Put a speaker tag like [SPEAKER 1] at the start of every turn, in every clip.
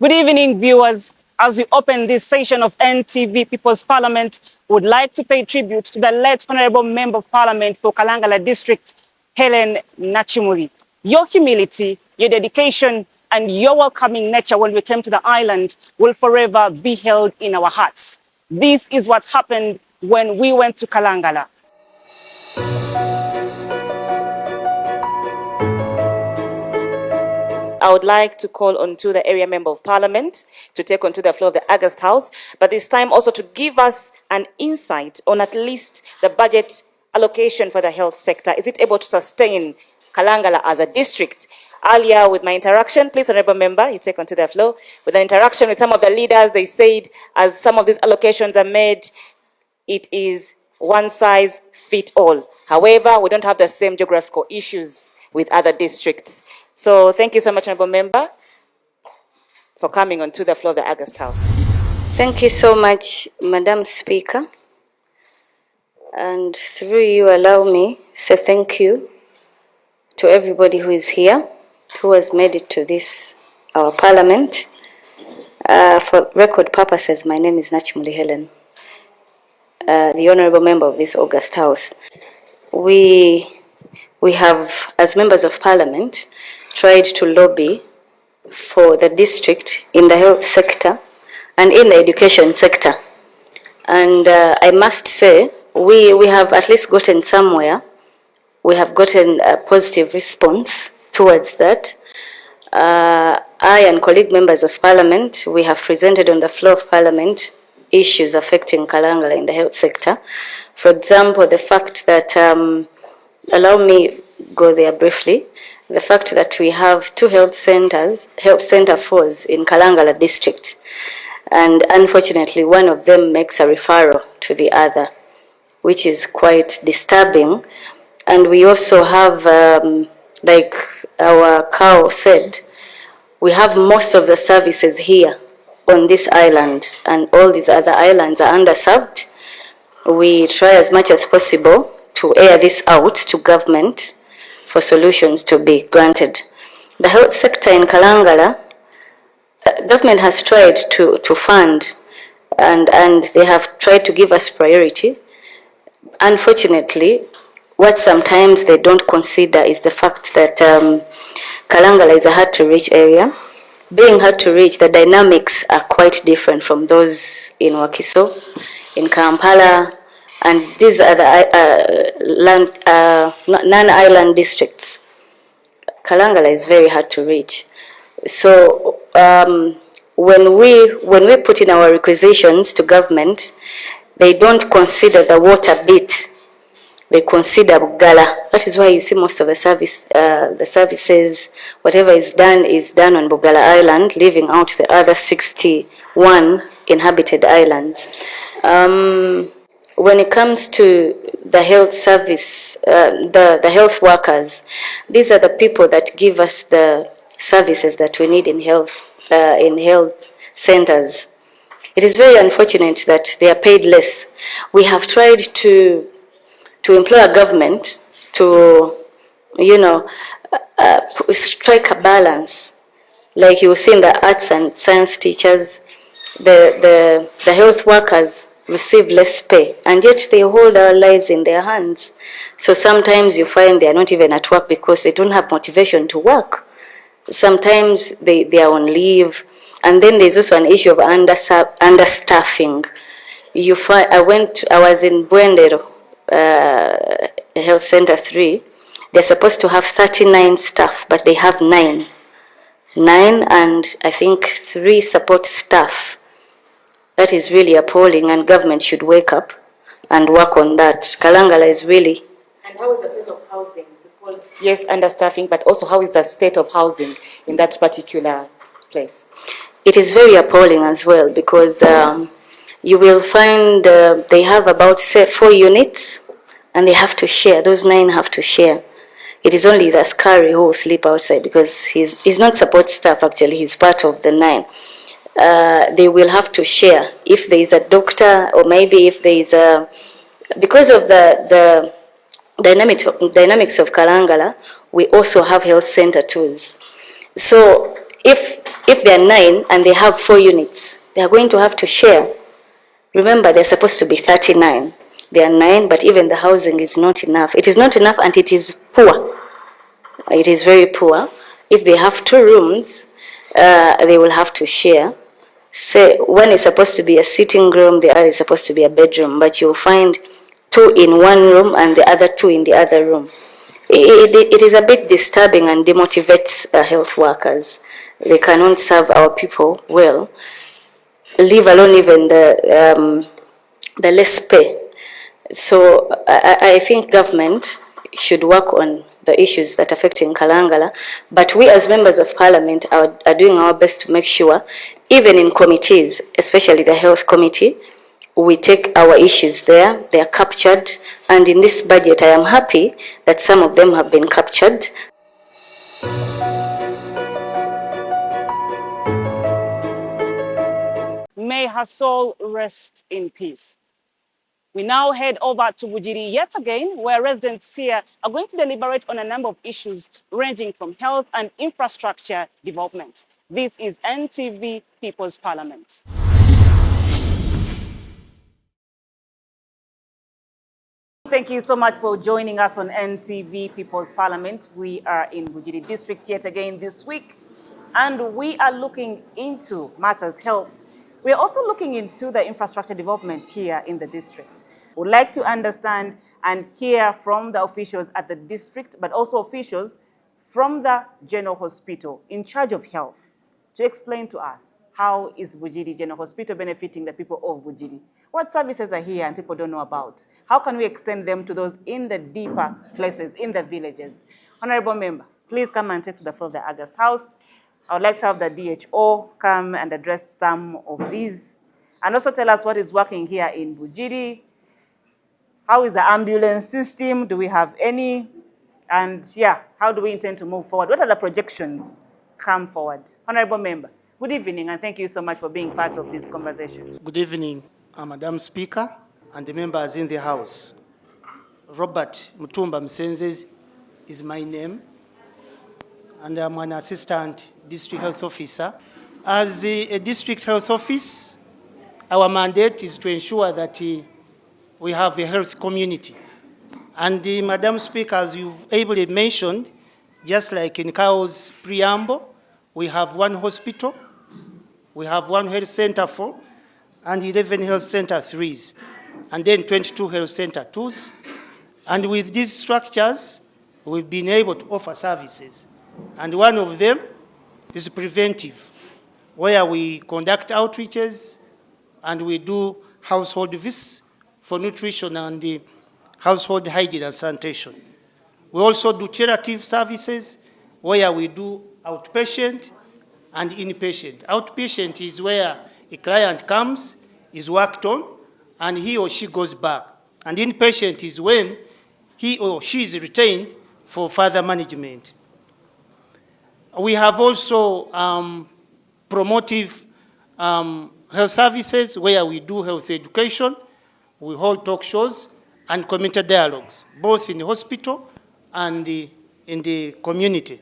[SPEAKER 1] Good evening, viewers. As we open this session of NTV People's Parliament, we would like to pay tribute to the late Honorable Member of Parliament for Kalangala District, Helen Nachimuli. Your humility, your dedication, and your welcoming nature when we came to the island will forever be held in our hearts. This is what happened when we went to Kalangala. I would like to call on to the area member of parliament to take onto the floor of the August House, but this time also to give us an insight on at least the budget allocation for the health sector. Is it able to sustain Kalangala as a district? Earlier with my interaction, please, honorable member, you take onto the floor. With the interaction with some of the leaders, they said as some of these allocations are made, it is one size fit all. However, we don't have the same geographical issues with other districts. So thank you so much, honorable member, for coming onto the floor of the August House.
[SPEAKER 2] Thank you so much, Madam Speaker. And through you, allow me say thank you to everybody who is here, who has made it to this, our parliament. For record purposes, my name is Nachimuli Helen, the honorable member of this August House. We have, as members of parliament, tried to lobby for the district in the health sector and in the education sector. And I must say, we have at least gotten somewhere. We have gotten a positive response towards that. I and colleague members of parliament, we have presented on the floor of parliament issues affecting Kalangala in the health sector. For example, the fact that, allow me go there briefly, the fact that we have two health center 4s in Kalangala district. And unfortunately, one of them makes a referral to the other, which is quite disturbing. And we also have, like our cow said, we have most of the services here on this island, and all these other islands are underserved. We try as much as possible to air this out to government for solutions to be granted. The health sector in Kalangala, government has tried to fund and they have tried to give us priority. Unfortunately, what sometimes they don't consider is the fact that Kalangala is a hard-to-reach area. Being hard to reach, the dynamics are quite different from those in Wakiso, in Kampala, and these are the non-island districts. Kalangala is very hard to reach. So when we put in our requisitions to government, they don't consider the water bit. They consider Bugala. That is why you see most of the services, whatever is done on Bugala Island, leaving out the other 61 inhabited islands. When it comes to the health service, the health workers, these are the people that give us the services that we need in health centers. It is very unfortunate that they are paid less. We have tried to employ a government to, strike a balance. Like you see in the arts and science teachers, the health workers receive less pay, and yet they hold our lives in their hands. So sometimes you find they are not even at work because they don't have motivation to work. Sometimes they are on leave, and then there's also an issue of understaffing. You find I was in Bwendero, Health Center 3. They're supposed to have 39 staff, but they have 9, and I think 3 support staff. That is really appalling, and government should wake up and work on that. Kalangala is really...
[SPEAKER 1] And how is the state of housing? Because yes, understaffing, but also how is the state of housing in that particular place?
[SPEAKER 2] It is very appalling as well, because you will find they have about 4 units, and they have to share. Those 9 have to share. It is only the Askari who will sleep outside, because he's not support staff actually, he's part of the 9. They will have to share if there is a doctor, or maybe if there is a... Because of the dynamics of Kalangala, we also have health center tools. So if if they are 9 and they have 4 units, they are going to have to share. Remember, they're supposed to be 39. They are 9, but even the housing is not enough. It is not enough and it is poor. It is very poor. If they have 2 rooms, they will have to share. Say one is supposed to be a sitting room, the other is supposed to be a bedroom, but you'll find 2 in one room and the other 2 in the other room. It is a bit disturbing and demotivates health workers. They cannot serve our people well, leave alone even the less pay. So I think government should work on the issues that affecting Kalangala, but we as members of parliament are doing our best to make sure, even in committees, especially the health committee, we take our issues there, they are captured, and in this budget I am happy that some of them have been captured.
[SPEAKER 1] May her soul rest in peace. We now head over to Bugiri yet again, where residents here are going to deliberate on a number of issues ranging from health and infrastructure development. This is NTV People's Parliament. Thank you so much for joining us on NTV People's Parliament. We are in Bugiri District yet again this week, and we are looking into matters health. We're also looking into the infrastructure development here in the district. We'd like to understand and hear from the officials at the district, but also officials from the General Hospital in charge of health to explain to us how is Bugiri General Hospital benefiting the people of Bugiri. What services are here and people don't know about? How can we extend them to those in the deeper places, in the villages? Honorable Member, please come and take to the floor of the August House. I would like to have the DHO come and address some of these and also tell us what is working here in Bugiri. How is the ambulance system? Do we have any? And yeah, how do we intend to move forward? What are the projections come forward? Honorable Member, good evening and thank you so much for being part of this conversation.
[SPEAKER 3] Good evening, Madam Speaker and the members in the House. Robert Mutumba Msenzes is my name, and I'm an assistant district health officer. As a district health office, our mandate is to ensure that we have a health community. And Madam Speaker, as you've ably mentioned, just like in Kao's preamble, we have 1 hospital, we have 1 health center 4, and 11 health center 3s, and then 22 health center 2s. And with these structures, we've been able to offer services. And one of them is preventive, where we conduct outreaches and we do household visits for nutrition and household hygiene and sanitation. We also do curative services, where we do outpatient and inpatient. Outpatient is where a client comes, is worked on, and he or she goes back. And inpatient is when he or she is retained for further management. We have also promotive health services, where we do health education, we hold talk shows and community dialogues, both in the hospital and in the community.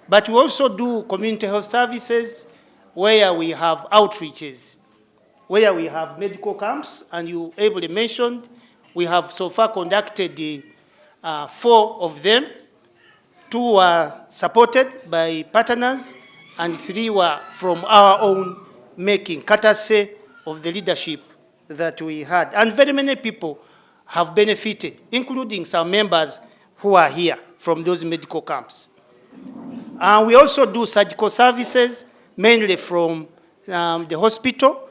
[SPEAKER 3] But we also do community health services, where we have outreaches, where we have medical camps, and you ably mentioned, we have so far conducted 4 of them. 2 were supported by partners, and 3 were from our own making, courtesy of the leadership that we had. And very many people have benefited, including some members who are here from those medical camps. We also do surgical services, mainly from the hospital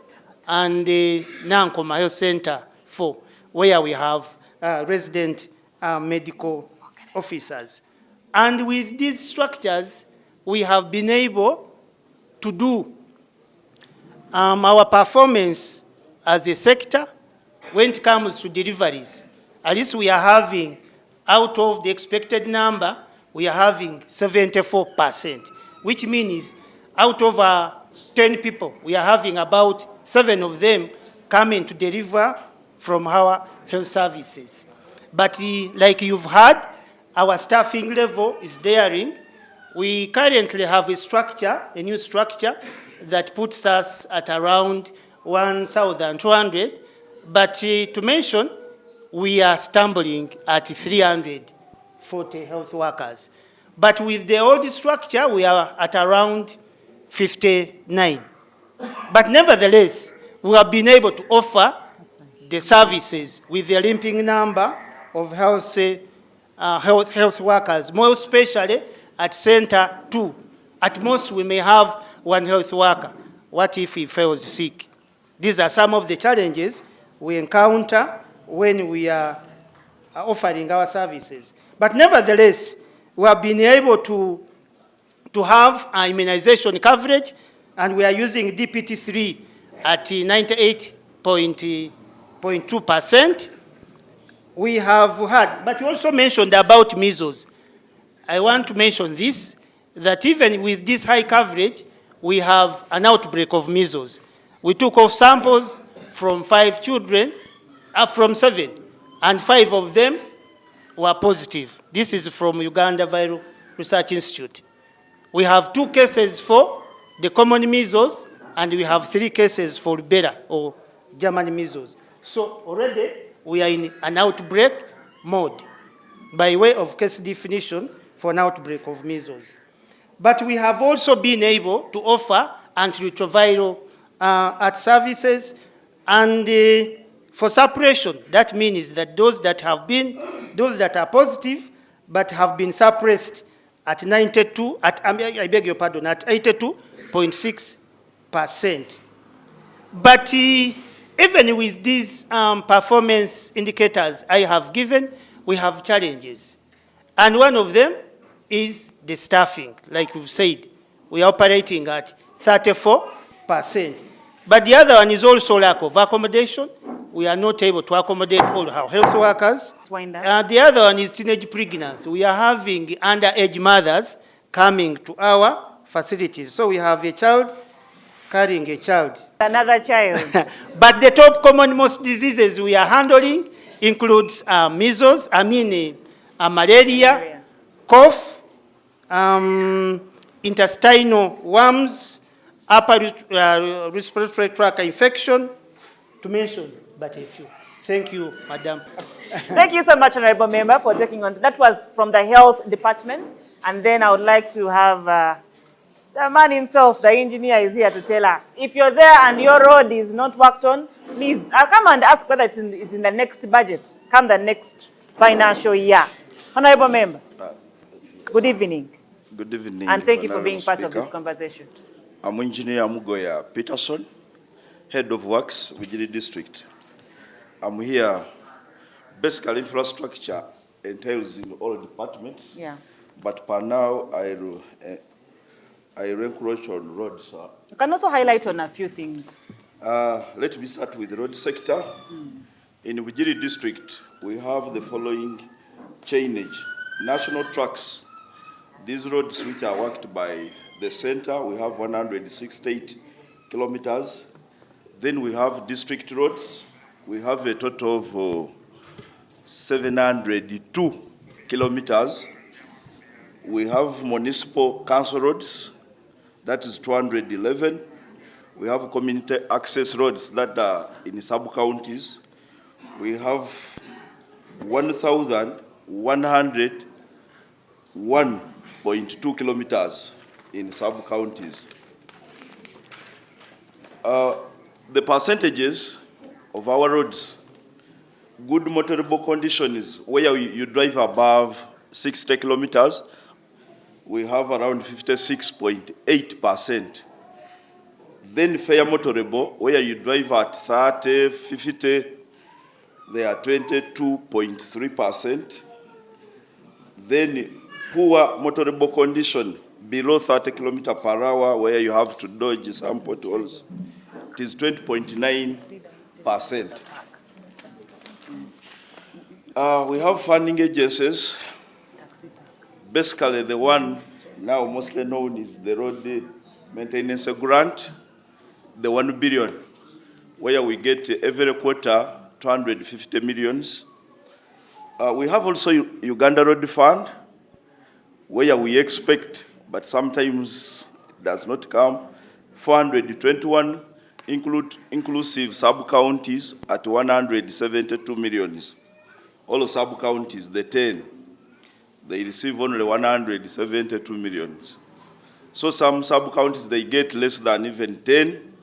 [SPEAKER 3] and the Nankoma Health Center 4, where we have resident medical officers. And with these structures, we have been able to do our performance as a sector when it comes to deliveries. At least we are having, out of the expected number, we are having 74%, which means out of 10 people, we are having about 7 of them coming to deliver from our health services. But like you've heard, our staffing level is daring, We currently have a new structure that puts us at around 1,200, but to mention, we are stumbling at 340 health workers. But with the old structure, we are at around 59. But nevertheless, we have been able to offer the services with the limping number of health workers, more especially at Center 2. At most, we may have one health worker. What if he falls sick? These are some of the challenges we encounter when we are offering our services. But nevertheless, we have been able to have immunization coverage, and we are using DPT-3 at 98.2%. We have had, but you also mentioned about measles. I want to mention this, that even with this high coverage, we have an outbreak of measles. We took off samples from 5 children, from 7, and 5 of them were positive. This is from Uganda Viral Research Institute. We have 2 cases for the common measles, and we have 3 cases for rubella or German measles. So already we are in an outbreak mode by way of case definition for an outbreak of measles. But we have also been able to offer antiretroviral services, and for suppression, that means that those that are positive but have been suppressed at 82.6%. But even with these performance indicators I have given, we have challenges. And one of them is the staffing. Like we've said, we are operating at 34%. But the other one is also lack of accommodation. We are not able to accommodate all our health workers. The other one is teenage pregnancy. We are having underage mothers coming to our facilities. So we have a child carrying a child.
[SPEAKER 1] Another child.
[SPEAKER 3] But the top common most diseases we are handling includes measles, malaria, cough, intestinal worms, upper respiratory tract infection, to mention but a few. Thank you, Madam.
[SPEAKER 1] Thank you so much, Honorable Member, for taking on. That was from the Health Department. And then I would like to have the man himself, the engineer, is here to tell us. If you're there and your road is not worked on, please, I'll come and ask whether it's in the next budget, come the next financial year. Honorable Member, good evening.
[SPEAKER 4] Good evening.
[SPEAKER 1] And thank you for being part of this conversation.
[SPEAKER 4] I'm Engineer Mugoya Peterson, Head of Works, Bugiri District. I'm here. Basically, infrastructure entails in all departments.
[SPEAKER 1] Yeah.
[SPEAKER 4] But for now, I encroach on roads.
[SPEAKER 1] You can also highlight on a few things.
[SPEAKER 4] Let me start with the road sector. In Bugiri District, we have the following chainage. National tracks. These roads which are worked by the center, we have 168 kilometers. Then we have district roads. We have a total of 702 kilometers. We have municipal council roads, that is 211. We have community access roads that are in sub-counties. We have 1,101.2 kilometers in sub-counties. The percentages of our roads, good motorable conditions, where you drive above 60 kilometers, we have around 56.8%. Then fair motorable, where you drive at 30, 50, they are 22.3%. Then poor motorable condition, below 30 kilometers per hour, where you have to dodge some potholes, it is 20.9%. We have funding agencies. Basically, the one now mostly known is the road maintenance grant, the 1 billion, where we get every quarter 250 millions. We have also Uganda Road Fund, where we expect but sometimes does not come. 421 inclusive sub-counties at 172 million. All sub-counties, the 10, they receive only 172 million. So some sub-counties, they get less than even 10,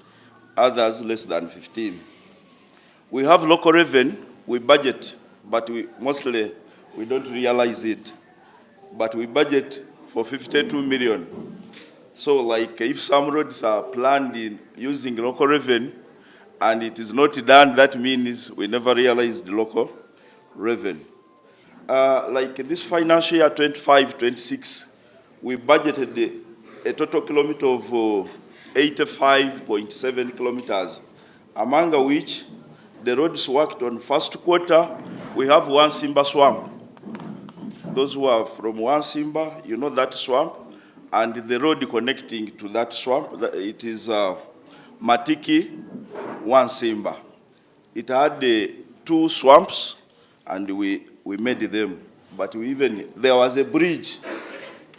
[SPEAKER 4] others less than 15. We have local revenue, we budget, but we don't realize it. But we budget for 52 million. So like if some roads are planned using local revenue and it is not done, that means we never realized the local revenue. Like this financial year 25-26, we budgeted a total kilometer of 85.7 kilometers, among which the roads worked on first quarter, we have one Simba swamp. Those who are from one Simba, you know that swamp, and the road connecting to that swamp, it is Matiki, one Simba. It had two swamps, and we made them. But there was a bridge,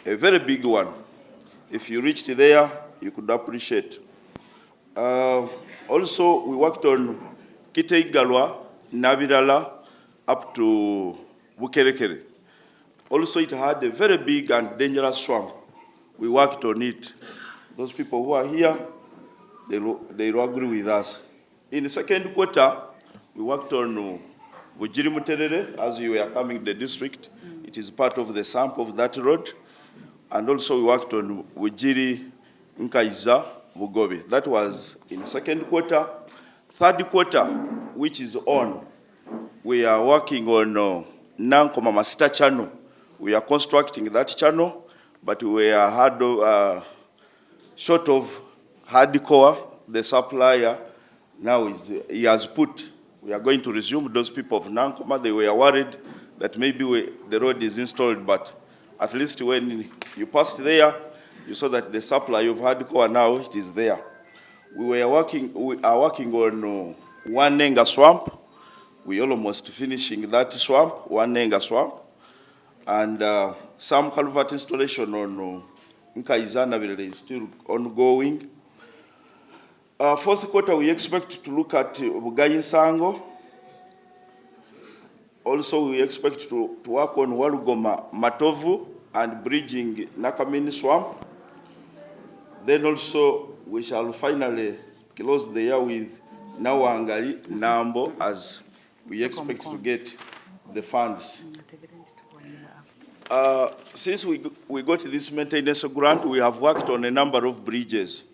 [SPEAKER 4] a very big one. If you reached there, you could appreciate. Also, we worked on Kiteigalwa, Nabirala, up to Bukerekere. Also, it had a very big and dangerous swamp. We worked on it. Those people who are here, they will agree with us. In the second quarter, we worked on Bugiri Muterere, as you were coming to the district. It is part of the sump of that road. And also we worked on Bugiri Nkaiza Bugobe. That was in the second quarter. Third quarter, which is on, we are working on Nankoma Masita channel. We are constructing that channel, but we are short of hardcore. The supplier now he has put. We are going to resume those people of Nankoma. They were worried that maybe the road is installed, but at least when you passed there, you saw that the supply of hardcore now it is there. We are working on one Nenga swamp. We almost finishing that swamp, one Nenga swamp. And some culvert installation on Nkaizana is still ongoing. Fourth quarter, we expect to look at Bugayi Sango. Also, we expect to work on Walugoma Matovu and bridging Nakamini Swamp. Then also, we shall finally close the year with Nawangari Nambo as we expect to get the funds. Since we got this maintenance grant, we have worked on a number of bridges.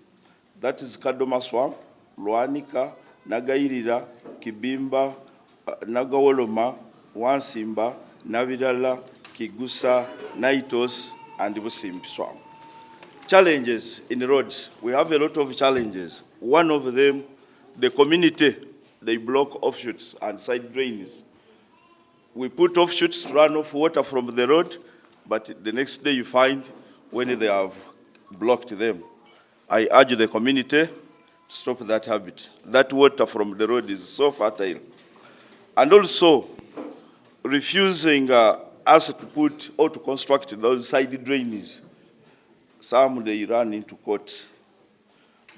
[SPEAKER 4] That is Kadoma Swamp, Luanika, Nagairira, Kibimba, Nagawoloma, Wansimba, Navidala, Kigusa, Naitos, and Busimbi Swamp. Challenges in the roads. We have a lot of challenges. One of them, the community, they block offshoots and side drains. We put offshoots to run off water from the road, but the next day you find when they have blocked them. I urge the community to stop that habit. That water from the road is so fertile. And also, refusing us to put or to construct those side drains. Some they run into court.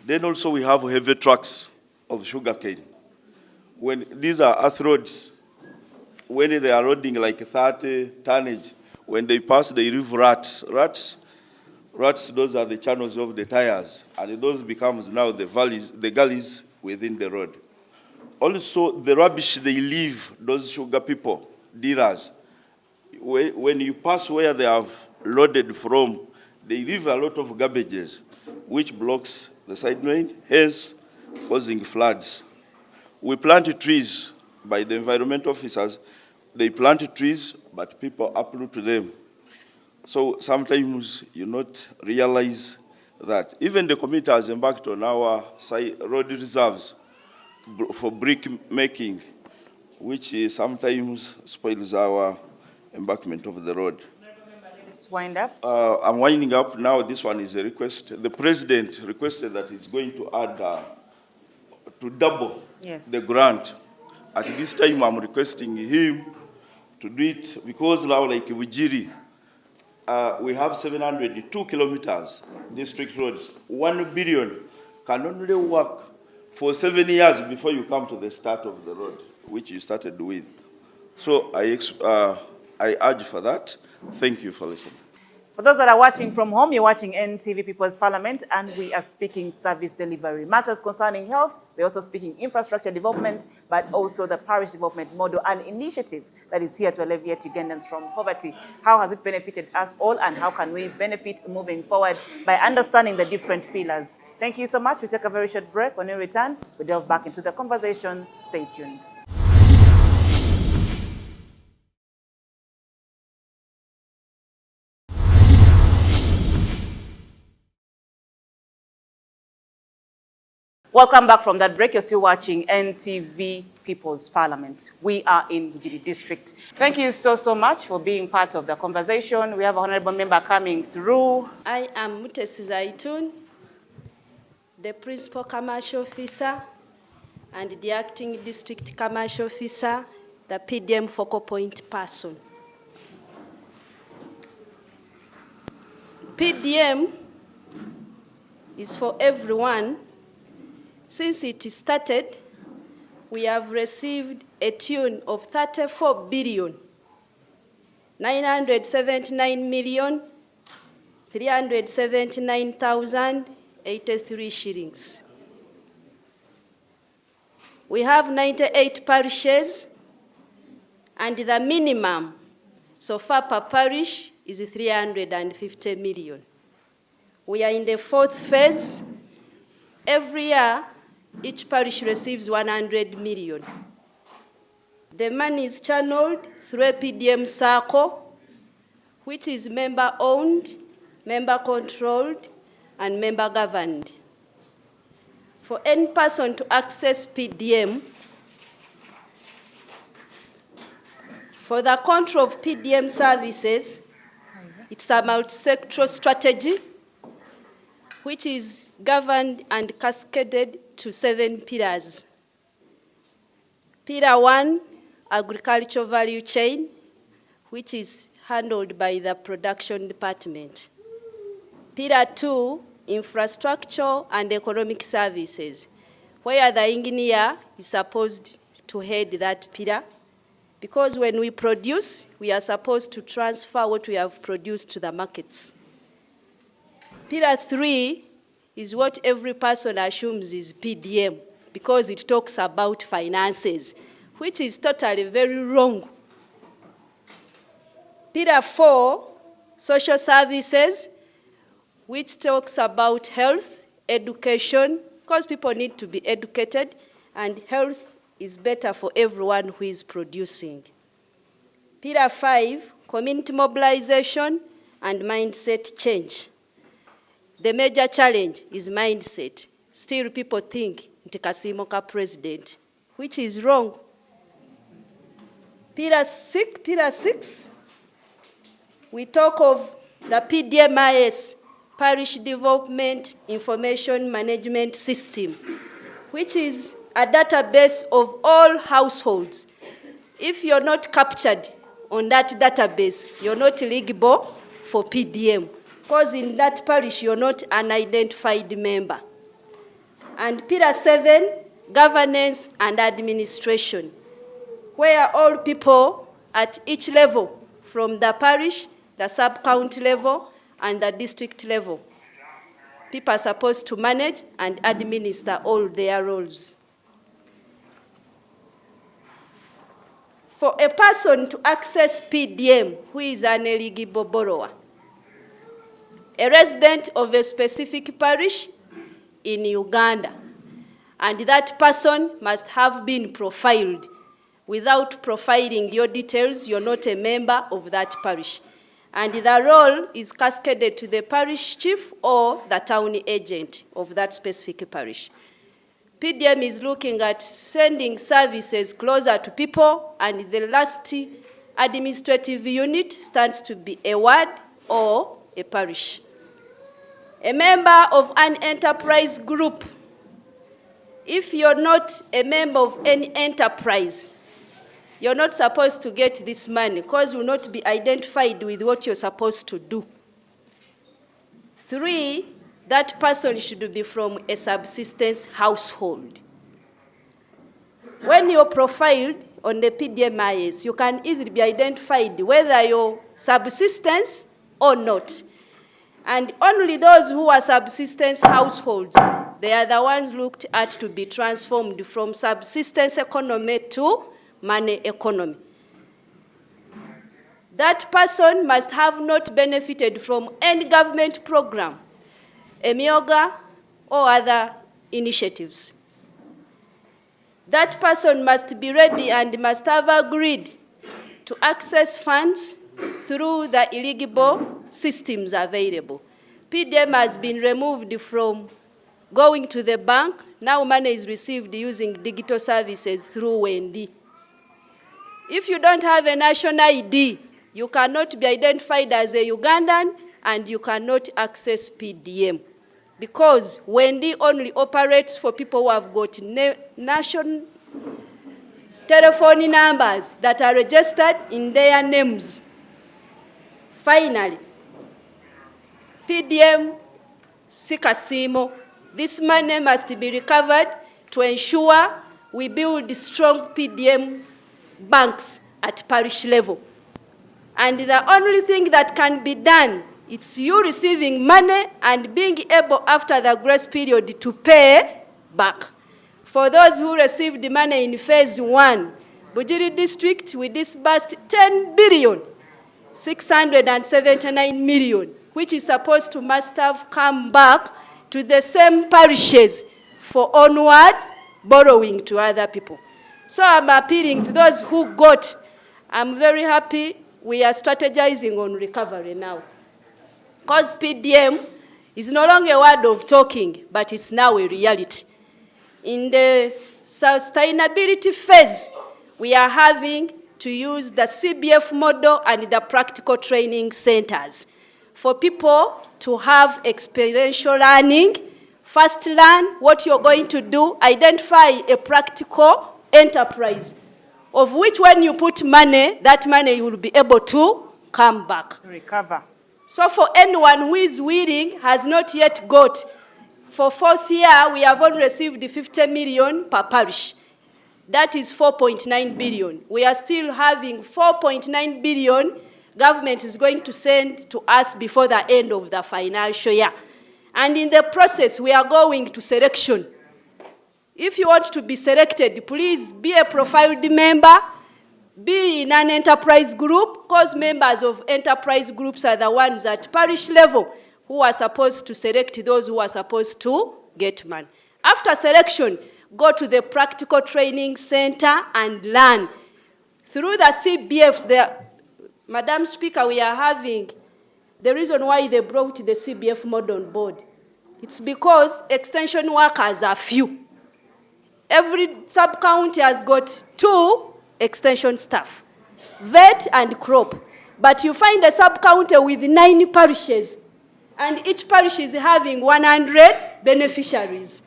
[SPEAKER 4] Then also we have heavy trucks of sugarcane. When these are earth roads, when they are loading like 30 tonnage, when they pass, they leave rats. Rats, those are the channels of the tires, and those becomes now the valleys, the gullies within the road. Also, the rubbish they leave, those sugar people, dealers, when you pass where they have loaded from, they leave a lot of garbages, which blocks the side lane, hence causing floods. We plant trees by the environment officers. They plant trees, but people uproot them. So sometimes you not realize that. Even the community has embarked on our road reserves for brick making, which sometimes spoils our embankment of the road.
[SPEAKER 1] Let's wind up.
[SPEAKER 4] I'm winding up now. This one is a request. The president requested that he's going to add, to double the grant. At this time, I'm requesting him to do it because now, like Bugiri, we have 702 kilometers district roads. 1 billion can only work for 7 years before you come to the start of the road, which you started with. So I urge for that. Thank you for listening.
[SPEAKER 1] For those that are watching from home, you're watching NTV People's Parliament, and we are speaking service delivery. Matters concerning health, we're also speaking infrastructure development, but also the parish development model, an initiative that is here to alleviate Ugandans from poverty. How has it benefited us all, and how can we benefit moving forward by understanding the different pillars? Thank you so much. We'll take a very short break. When we return, we'll delve back into the conversation. Stay tuned. Welcome back from that break. You're still watching NTV People's Parliament. We are in Bugiri District. Thank you so much for being part of the conversation. We have a honorable member coming through.
[SPEAKER 5] I am Mutesi Zaitun, the Principal Commercial Officer and the Acting District Commercial Officer, the PDM focal point person. PDM is for everyone. Since it started, we have received a tune of 34 billion, 979 million, 379,083 shillings. We have 98 parishes, and the minimum so far per parish is 350 million. We are in the 4th phase. Every year, each parish receives 100 million. The money is channeled through a PDM circle, which is member-owned, member-controlled, and member-governed. For any person to access PDM, for the control of PDM services, it's a multi-sectoral strategy which is governed and cascaded to 7 pillars. Pillar 1, agricultural value chain, which is handled by the production department. Pillar 2, infrastructure and economic services, where the engineer is supposed to head that pillar, because when we produce, we are supposed to transfer what we have produced to the markets. Pillar 3 is what every person assumes is PDM, because it talks about finances, which is totally very wrong. Pillar 4, social services, which talks about health, education, because people need to be educated, and health is better for everyone who is producing. Pillar 5, community mobilization and mindset change. The major challenge is mindset. Still people think nti Kasimoka president, which is wrong. Pillar 6, we talk of the PDMIS, Parish Development Information Management System, which is a database of all households. If you're not captured on that database, you're not eligible for PDM, because in that parish, you're not an identified member. And Pillar 7, governance and administration, where all people at each level, from the parish, the sub-county level, and the district level, people are supposed to manage and administer all their roles. For a person to access PDM who is an eligible borrower, a resident of a specific parish in Uganda, and that person must have been profiled. Without profiling your details, you're not a member of that parish. And the role is cascaded to the parish chief or the town agent of that specific parish. PDM is looking at sending services closer to people, and the last administrative unit stands to be a ward or a parish. A member of an enterprise group, if you're not a member of any enterprise, you're not supposed to get this money because you will not be identified with what you're supposed to do. 3, that person should be from a subsistence household. When you're profiled on the PDMIS, you can easily be identified whether you're subsistence or not. And only those who are subsistence households, they are the ones looked at to be transformed from subsistence economy to money economy. That person must have not benefited from any government program, EMIOGA, or other initiatives. That person must be ready and must have agreed to access funds through the eligible systems available. PDM has been removed from going to the bank. Now money is received using digital services through Wendy. If you don't have a national ID, you cannot be identified as a Ugandan and you cannot access PDM. Because Wendy only operates for people who have got national telephone numbers that are registered in their names. Finally, PDM Sikasimo, this money must be recovered to ensure we build strong PDM banks at parish level. And the only thing that can be done, it's you receiving money and being able after the grace period to pay back. For those who received the money in phase 1, Bugiri District, we disbursed 10 billion, 679 million, which is supposed to must have come back to the same parishes for onward borrowing to other people. So I'm appealing to those who got. I'm very happy we are strategizing on recovery now. Because PDM is no longer a word of talking, but it's now a reality. In the sustainability phase, we are having to use the CBF model and the practical training centers for people to have experiential learning. First learn what you're going to do, identify a practical enterprise, of which when you put money, that money you will be able to come back.
[SPEAKER 6] Recover.
[SPEAKER 5] So for anyone who is willing, has not yet got, for 4th year, we have only received 50 million per parish. That is 4.9 billion. We are still having 4.9 billion government is going to send to us before the end of the financial year. And in the process, we are going to selection. If you want to be selected, please be a profiled member, be in an enterprise group, because members of enterprise groups are the ones at parish level who are supposed to select those who are supposed to get money. After selection, go to the practical training center and learn. Through the CBFs, Madam Speaker, we are having, the reason why they brought the CBF model on board, it's because extension workers are few. Every sub-county has got 2 extension staff, vet and crop. But you find a sub-county with 9 parishes, and each parish is having 100 beneficiaries.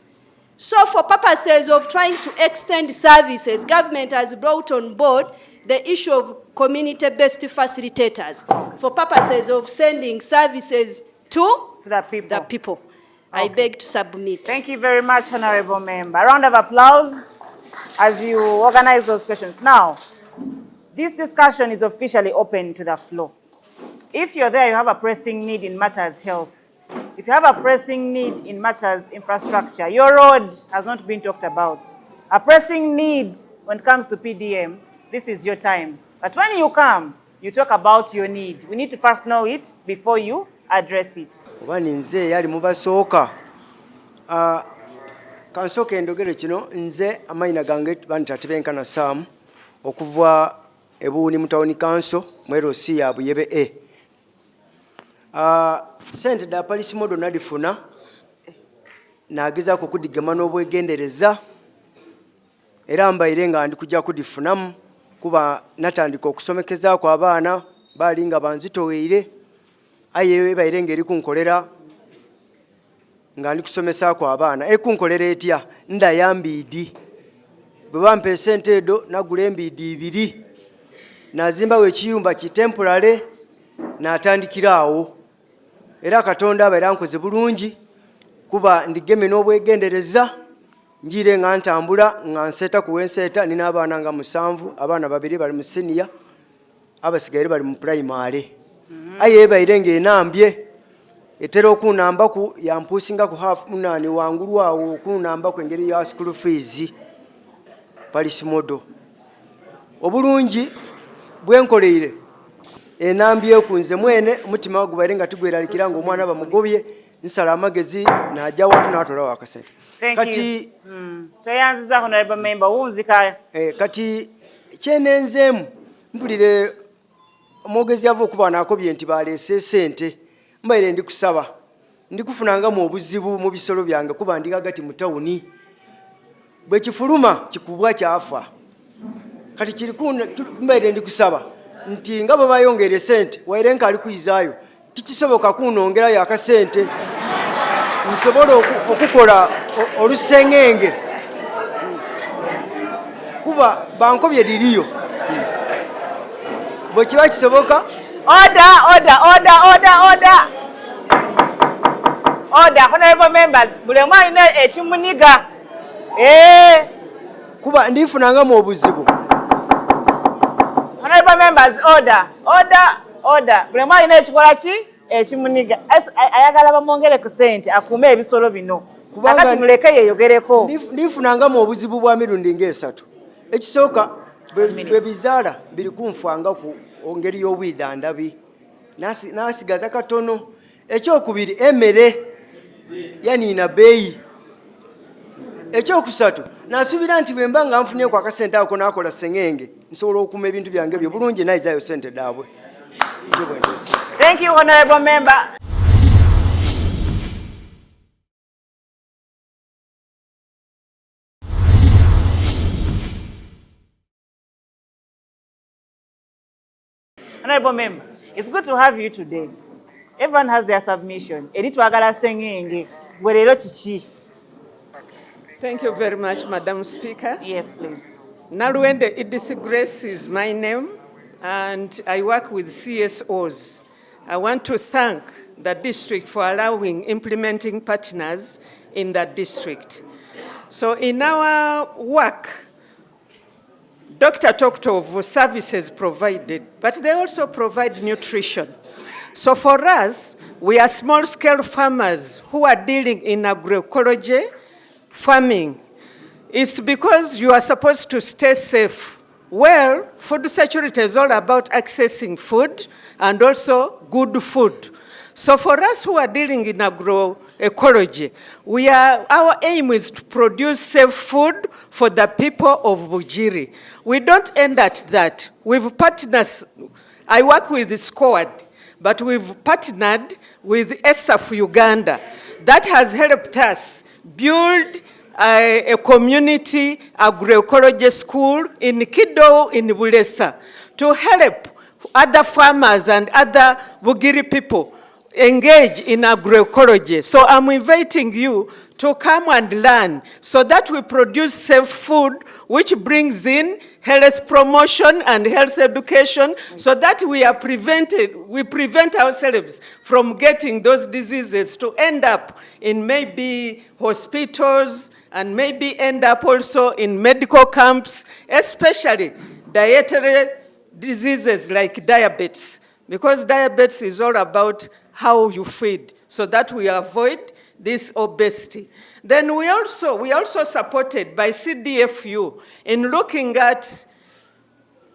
[SPEAKER 5] So for purposes of trying to extend services, government has brought on board the issue of community-based facilitators for purposes of sending services to
[SPEAKER 6] the people.
[SPEAKER 5] Okay. I beg to submit.
[SPEAKER 6] Thank you very much, Honorable Member. A round of applause as you organize those questions. Now, this discussion is officially open to the floor. If you're there, you have a pressing need in matters health. If you have a pressing need in matters infrastructure, your road has not been talked about. A pressing need when it comes to PDM, this is your time. But when you come, you talk about your need. We need to first know it before you address it.
[SPEAKER 7] Nze yali mubasooka kansooka endogero kino nze amayina gange banita tebenkana Sam okuva ebuuni mu Town Council mwerosi ya Buyebe sente da parish model nalifuna nagezaako kudigama n'obwegendereza era mbaire nga ndi kujja kudifunamu kuba natandika okusomekezaako abaana baali nga banzitoweire aye baire ngeri kunkolera nga ndi kusomesaako abaana ekunkolera etya ndayambiidi bwe bampa esente edo nagula embiidi 2 n'azimbawo ekiyumba kitemporale n'atandikira awo. Era Katonda abeera nkoze bulungi kuba ndigeme n'obwegendereza njire nga ntambula nga nseeta ku wenseeta nina abaana nga 7, abaana 2 bali mu senior, abasigaire bali mu primary. Aye ebaire ng'enambye etera okunambaku yampusinga ku half munani wangulu awo okunambaku engeri ya school fees palisi modo. Obulungi bwenkoleire enambye kunze mwene omutima gubaire nga tugweralikira nga omwana bamugobye nsala amagezi najja watu n'atwala wakasente.
[SPEAKER 6] Kati toyanziza honorable member wunzika
[SPEAKER 7] kati kyenenzemu mpulire omwogezi ava okuba nakobye nti baleese sente mbaire ndi kusaba ndikufunangamu obuzibu mu bisolo byange kuba ndi hagati mu tawuni bwe kifuluma kikubwa kyafa. Kati kirikuna mbaire ndi kusaba nti nga bwe bayongere sente waire nkali kuyizaayo tikisoboka kunongerayo akasente nsobola okukola olusengenge kuba bankobye liriyo bwe kiba kisoboka.
[SPEAKER 6] Order, honorable members, buli omu alina ekimuniga.
[SPEAKER 7] Kuba ndifunangamu obuzibu.
[SPEAKER 6] Honorable members, order. Buli omu alina ekikola ki ekimuniga. Ayagala bamwongere ku sente akuume ebisolo bino. Kakati muleke yeeyogereko.
[SPEAKER 7] Ndifunangamu obuzibu bwa mirundi nga 3. Ekisooka bwe bizaala biri kunfanga ku ngeri y'obwidandabi nasigaza katono. Ekyokubiri emmere yaniina bbeeyi. Ekyokusatu nasuubira nti bwe mba nga nfunyeku akasente ako nakola sengenge nsobola okuuma ebintu byange byo bulungi nayizaayo sente daabwe.
[SPEAKER 6] Thank you, honorable member. Honorable member, it's good to have you today. Everyone has their submission. Editwagala sengenge. Gwerero chichi.
[SPEAKER 8] Thank you very much, Madam Speaker.
[SPEAKER 6] Yes, please.
[SPEAKER 8] Naluende Idris Grace is my name, and I work with CSOs. I want to thank the district for allowing implementing partners in that district. So in our work, Dr. talked of services provided, but they also provide nutrition. So for us, we are small-scale farmers who are dealing in agroecology farming. It's because you are supposed to stay safe. Well, food security is all about accessing food and also good food. So for us who are dealing in agroecology, our aim is to produce safe food for the people of Bugiri. We don't end at that. We've partners. I work with SCOAD, but we've partnered with ESAF Uganda. That has helped us build a community agroecology school in Kido in Bulesa to help other farmers and other Bugiri people engage in agroecology. So I'm inviting you to come and learn so that we produce safe food which brings in health promotion and health education so that we prevent ourselves from getting those diseases to end up in maybe hospitals and maybe end up also in medical camps, especially dietary diseases like diabetes, because diabetes is all about how you feed, so that we avoid this obesity. Then we also supported by CDFU in looking at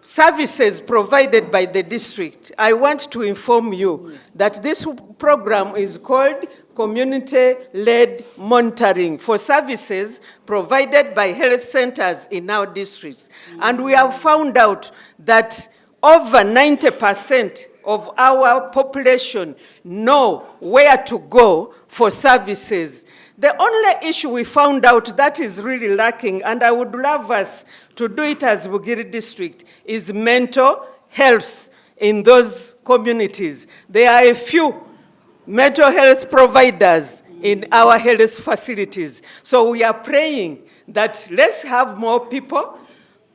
[SPEAKER 8] services provided by the district. I want to inform you that this program is called Community-Led Monitoring for services provided by health centers in our districts. And we have found out that over 90% of our population know where to go for services. The only issue we found out that is really lacking, and I would love us to do it as Bugiri District, is mental health in those communities. There are a few mental health providers in our health facilities. So we are praying that let's have more people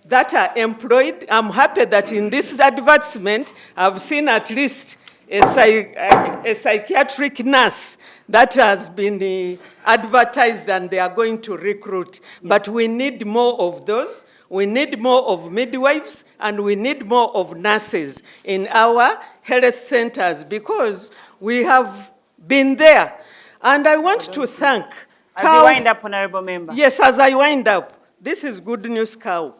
[SPEAKER 8] that are employed. I'm happy that in this advertisement, I've seen at least a psychiatric nurse that has been advertised and they are going to recruit. Yes. But we need more of those. We need more of midwives and we need more of nurses in our health centers because we have been there. And I want to thank
[SPEAKER 6] As you wind up, Honorable Member.
[SPEAKER 8] Yes, as I wind up, this is good news, Cow.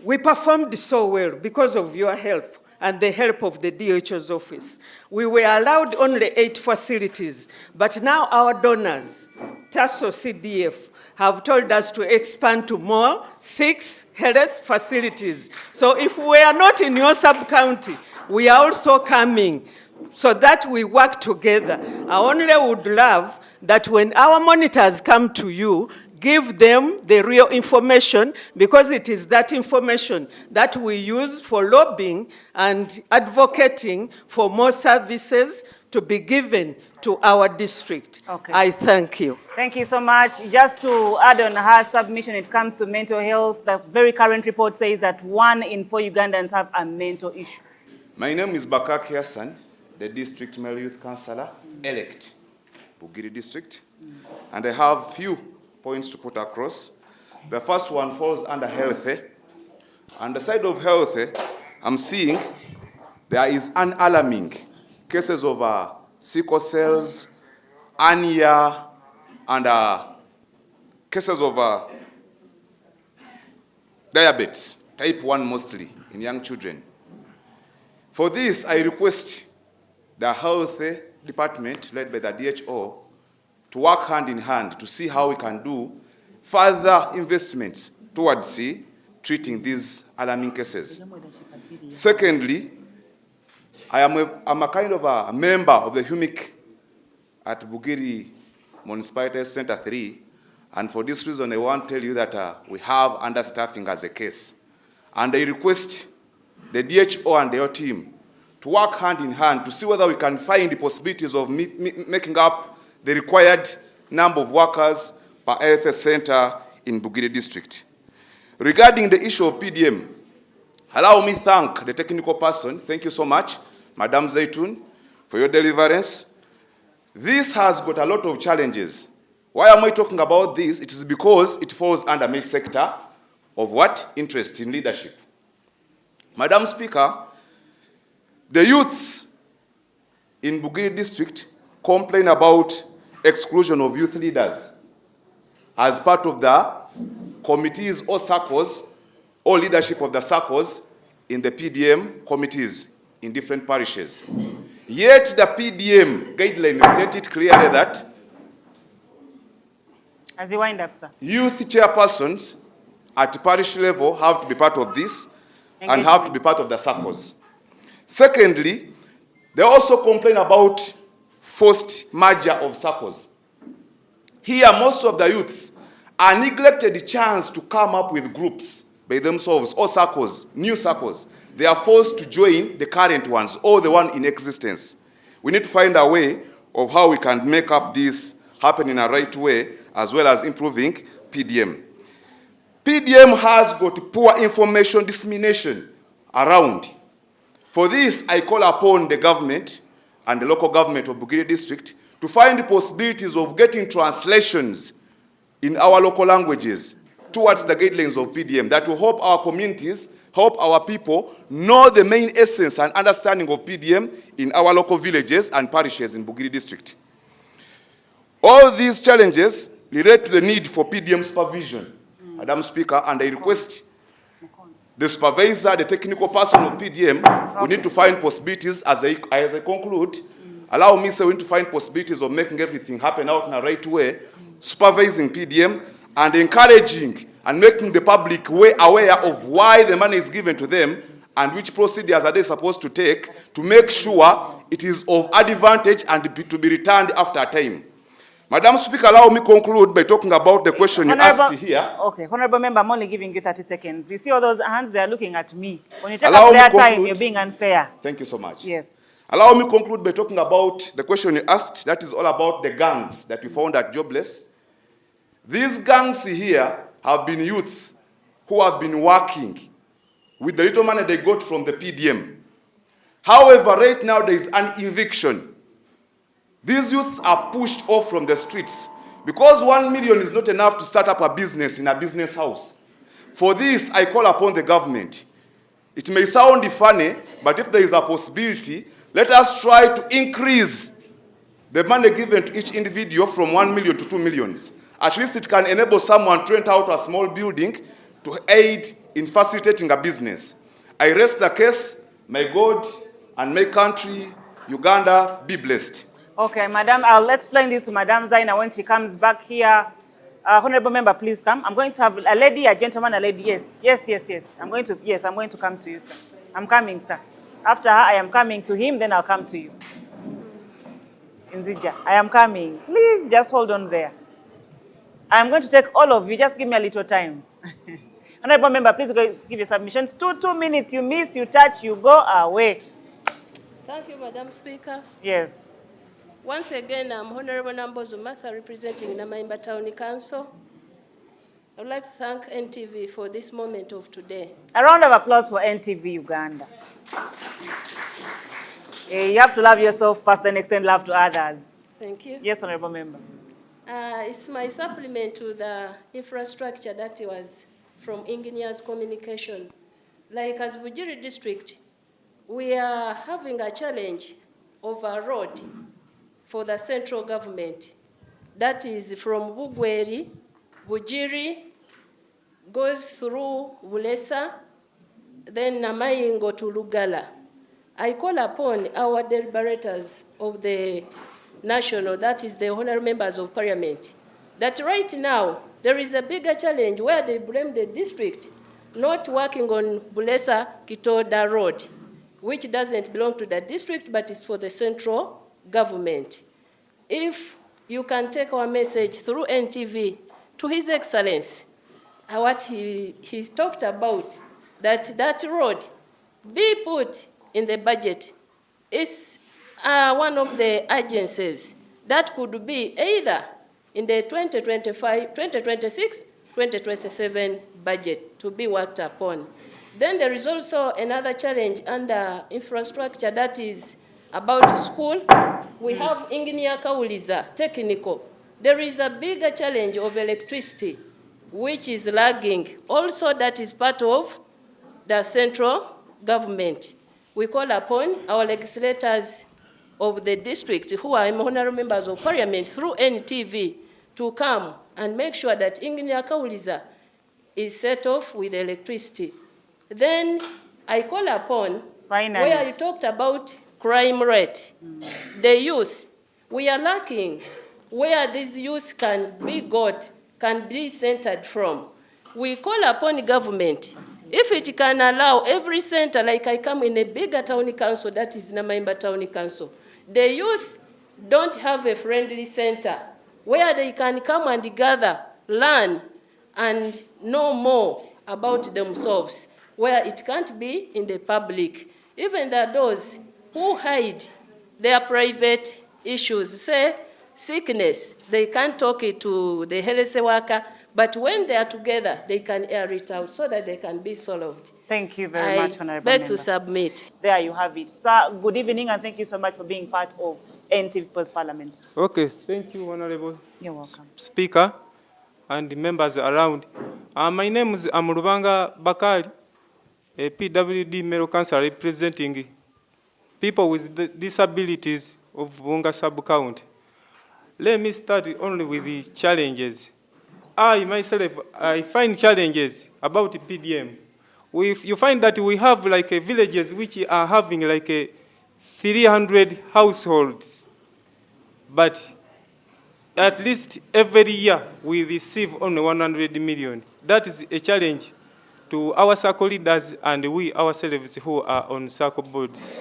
[SPEAKER 8] We performed so well because of your help and the help of the DHO's office. We were allowed only 8 facilities, but now our donors, TASO CDF, have told us to expand to more 6 health facilities. So if we are not in your sub-county, we are also coming so that we work together. I only would love that when our monitors come to you, give them the real information because it is that information that we use for lobbying and advocating for more services to be given to our district.
[SPEAKER 6] Okay.
[SPEAKER 8] I thank you.
[SPEAKER 6] Thank you so much. Just to add on her submission, it comes to mental health. The very current report says that 1 in 4 Ugandans have a mental issue.
[SPEAKER 9] My name is Bakaki Hassan, the district male youth councillor elect, Bugiri District, and I have few points to put across. The first one falls under health. On the side of health, I'm seeing there is an alarming cases of sickle cells, anemia, and cases of diabetes, type 1 mostly, in young children. For this, I request the health department, led by the DHO, to work hand in hand to see how we can do further investments towards treating these alarming cases. Secondly, I'm a kind of a member of the HUMIC at Bugiri Municipality Center 3, and for this reason I want to tell you that we have understaffing as a case. And I request the DHO and their team to work hand in hand to see whether we can find the possibilities of making up the required number of workers per health center in Bugiri District. Regarding the issue of PDM, allow me to thank the technical person. Thank you so much, Madam Zaitun, for your deliverance. This has got a lot of challenges. Why am I talking about this? It is because it falls under my sector of what? Interest in leadership. Madam Speaker, the youths in Bugiri District complain about exclusion of youth leaders as part of the committees or circles or leadership of the circles in the PDM committees in different parishes. Yet the PDM guidelines stated clearly that
[SPEAKER 6] as you wind up, sir,
[SPEAKER 9] youth chairpersons at parish level have to be part of this and have to be part of the circles. Secondly, they also complain about forced merger of circles. Here, most of the youths are neglected the chance to come up with groups by themselves or circles, new circles. They are forced to join the current ones or the one in existence. We need to find a way of how we can make up this happen in a right way as well as improving PDM. PDM has got poor information dissemination around. For this, I call upon the government and the local government of Bugiri District to find the possibilities of getting translations in our local languages towards the guidelines of PDM that will help our communities, help our people know the main essence and understanding of PDM in our local villages and parishes in Bugiri District. All these challenges relate to the need for PDM supervision, Madam Speaker, and I request the supervisor, the technical person of PDM, we need to find possibilities as I conclude. Allow me, sir, we need to find possibilities of making everything happen out in a right way, supervising PDM and encouraging and making the public aware of why the money is given to them and which procedures are they supposed to take to make sure it is of advantage and to be returned after a time. Madam Speaker, allow me conclude by talking about the question you asked here.
[SPEAKER 6] Okay, Honorable Member, I'm only giving you 30 seconds. You see all those hands, they are looking at me. When you take up their time, you're being unfair.
[SPEAKER 9] Thank you so much.
[SPEAKER 6] Yes.
[SPEAKER 9] Allow me conclude by talking about the question you asked. That is all about the gangs that we found at Jobless. These gangs here have been youths who have been working with the little money they got from the PDM. However, right now there is an eviction. These youths are pushed off from the streets because 1 million is not enough to start up a business in a business house. For this, I call upon the government. It may sound funny, but if there is a possibility, let us try to increase the money given to each individual from 1 million to 2 millions. At least it can enable someone to rent out a small building to aid in facilitating a business. I rest the case. May God and my country, Uganda, be blessed.
[SPEAKER 6] Okay, Madam, I'll explain this to Madam Zaina when she comes back here. Honorable member, please come. I'm going to have a lady, a gentleman, a lady. Yes. I'm going to come to you, sir. I'm coming, sir. After her, I am coming to him, then I'll come to you. Nzija, I am coming. Please, just hold on there. I am going to take all of you. Just give me a little time. Honorable member, please go give your submissions. 2 minutes. You miss, you touch, you go away.
[SPEAKER 5] Thank you, Madam Speaker.
[SPEAKER 6] Yes.
[SPEAKER 5] Once again, I'm Honorable Nambozo Martha, representing Namaimba Town Council. I would like to thank NTV for this moment of today.
[SPEAKER 6] A round of applause for NTV Uganda. You have to love yourself first, then extend love to others.
[SPEAKER 5] Thank you.
[SPEAKER 6] Yes, Honorable Member.
[SPEAKER 5] It's my supplement to the infrastructure that was from engineers communication. Like as Bugiri District, we are having a challenge of a road for the central government. That is from Bugweri, Bugiri, goes through Bulesa, then Namayingo to Lugala. I call upon our deliberators of the national, that is the honorable members of parliament, that right now there is a bigger challenge where they blame the district not working on Bulesa-Kitoda Road, which doesn't belong to the district, but is for the central government. If you can take our message through NTV to His Excellency, what he's talked about, that road be put in the budget, is one of the agencies that could be either in the 2025, 2026, 2027 budget to be worked upon. Then there is also another challenge under infrastructure that is about school. We have Engineer Kauliza, technical. There is a bigger challenge of electricity, which is lagging. Also, that is part of the central government. We call upon our legislators of the district, who are honorable members of parliament, through NTV, to come and make sure that Engineer Kauliza is set off with electricity. Then I call upon,
[SPEAKER 6] finally,
[SPEAKER 5] where you talked about crime rate, the youth, we are lacking where these youth can be got, can be centered from. We call upon government, if it can allow every center, like I come in a bigger town council, that is Namaimba Town Council, the youth don't have a friendly center where they can come and gather, learn, and know more about themselves, where it can't be in the public. Even those who hide their private issues, say sickness, they can't talk it to the health worker, but when they are together, they can air it out so that they can be solved.
[SPEAKER 6] Thank you very much, Honorable
[SPEAKER 5] I beg
[SPEAKER 6] Member.
[SPEAKER 5] to submit.
[SPEAKER 6] There you have it. Sir, good evening, and thank you so much for being part of NTV People's Parliament.
[SPEAKER 10] Okay, thank you, Honorable
[SPEAKER 6] You're welcome.
[SPEAKER 10] Speaker and the members around. My name is Amurubanga Bakari, a PWD Mero Council representing people with disabilities of Bunga sub-county. Let me start only with the challenges. I myself, I find challenges about PDM. You find that we have like villages which are having like 300 households, but at least every year we receive only 100 million. That is a challenge to our circle leaders and we ourselves who are on circle boards.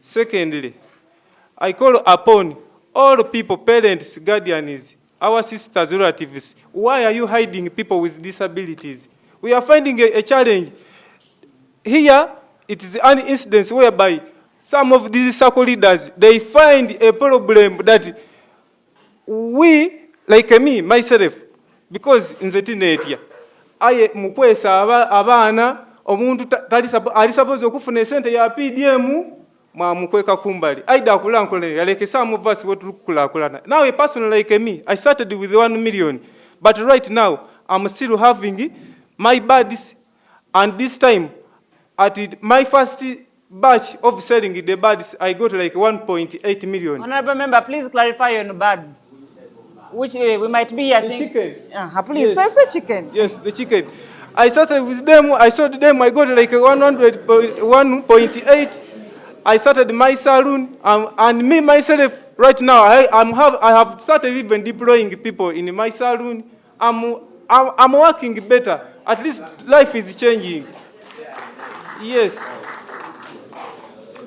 [SPEAKER 10] Secondly, I call upon all people, parents, guardians, our sisters, relatives. Why are you hiding people with disabilities? We are finding a challenge. Here, it is an incident whereby some of these circle leaders, they find a problem that we, like me, myself, because in the teenage year, aye mukwesa abaana omuntu ali suppose okufuna esente ya PDM mwamukweka kumbali aida akulankulana yalekesa mu verse wetulukulakulana. Now a person like me, I started with 1 million, but right now I'm still having my birds, and this time at my first batch of selling the birds I got like 1.8 million.
[SPEAKER 6] Honorable member, please clarify your birds. Which we might be, I think.
[SPEAKER 10] Chicken.
[SPEAKER 6] Please,
[SPEAKER 10] Yes.
[SPEAKER 6] say chicken.
[SPEAKER 10] Yes, the chicken. I started with them, I sold them, I got like 1.8. I started my saloon, and me myself, right now, I have started even deploying people in my saloon. I'm working better. At least life is changing. Yes.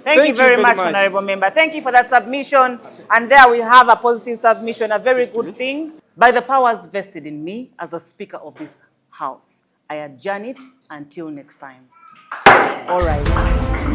[SPEAKER 6] Thank you very much, Honorable Member. Thank you for that submission. And there we have a positive submission, a very good thing. By the powers vested in me as the Speaker of this House, I adjourn it until next time. All right.